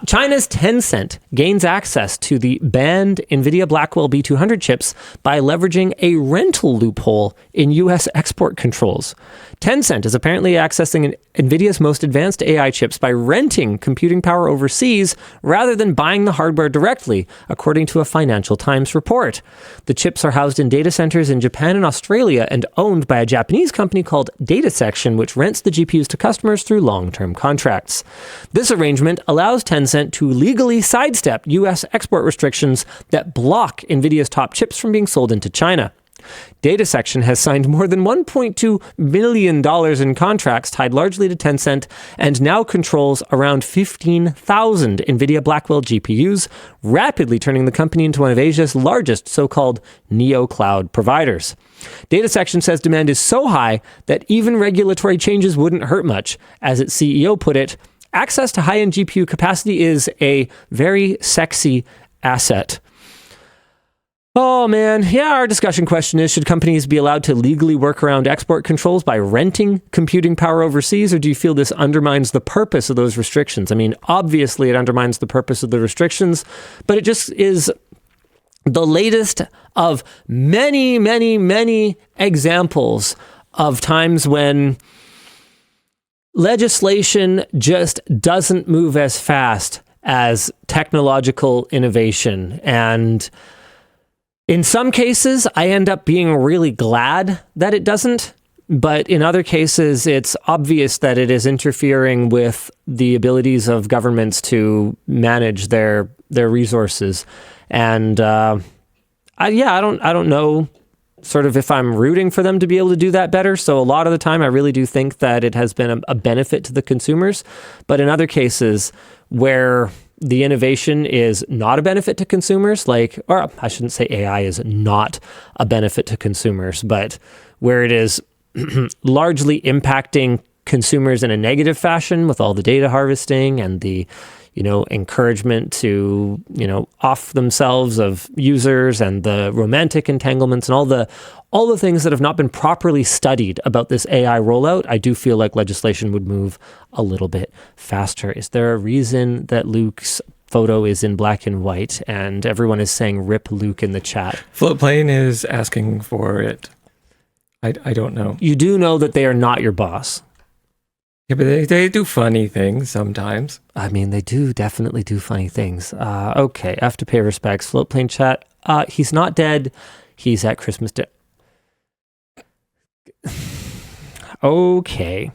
China's Tencent gains access to the banned Nvidia Blackwell B200 chips by leveraging a rental loophole in U.S. export controls. Tencent is apparently accessing Nvidia's most advanced AI chips by renting computing power overseas rather than buying the hardware directly, according to a Financial Times report. The chips are housed in data centers in Japan and Australia and owned by a Japanese company called DataSection, which rents the GPUs to customers through long-term contracts. This arrangement allows Tencent to legally sidestep U.S. export restrictions that block Nvidia's top chips from being sold into China. DataSection has signed more than $1.2 million in contracts tied largely to Tencent and now controls around 15,000 Nvidia Blackwell GPUs, rapidly turning the company into one of Asia's largest so-called neo-cloud providers. DataSection says demand is so high that even regulatory changes wouldn't hurt much. As its CEO put it, access to high-end GPU capacity is a very sexy asset. Oh man, yeah, our discussion question is, should companies be allowed to legally work around export controls by renting computing power overseas, or do you feel this undermines the purpose of those restrictions? I mean, obviously it undermines the purpose of the restrictions, but it just is the latest of many, many, many examples of times when legislation just doesn't move as fast as technological innovation. And in some cases, I end up being really glad that it doesn't. But in other cases, it's obvious that it is interfering with the abilities of governments to manage their resources. And I don't know sort of if I'm rooting for them to be able to do that better. So a lot of the time, I really do think that it has been a benefit to the consumers. But in other cases where the innovation is not a benefit to consumers, or I shouldn't say AI is not a benefit to consumers, but where it is largely impacting consumers in a negative fashion with all the data harvesting and the, encouragement to, off themselves of users and the romantic entanglements and all the things that have not been properly studied about this AI rollout, I do feel like legislation would move a little bit faster. Is there a reason that Luke's photo is in black and white and everyone is saying rip Luke in the chat? Floatplane is asking for it. I don't know. You do know that they are not your boss. Yeah, but they do funny things sometimes. I mean, they do definitely do funny things. Okay, I have to pay respects. Floatplane chat. He's not dead. He's at Christmas Day. Okay.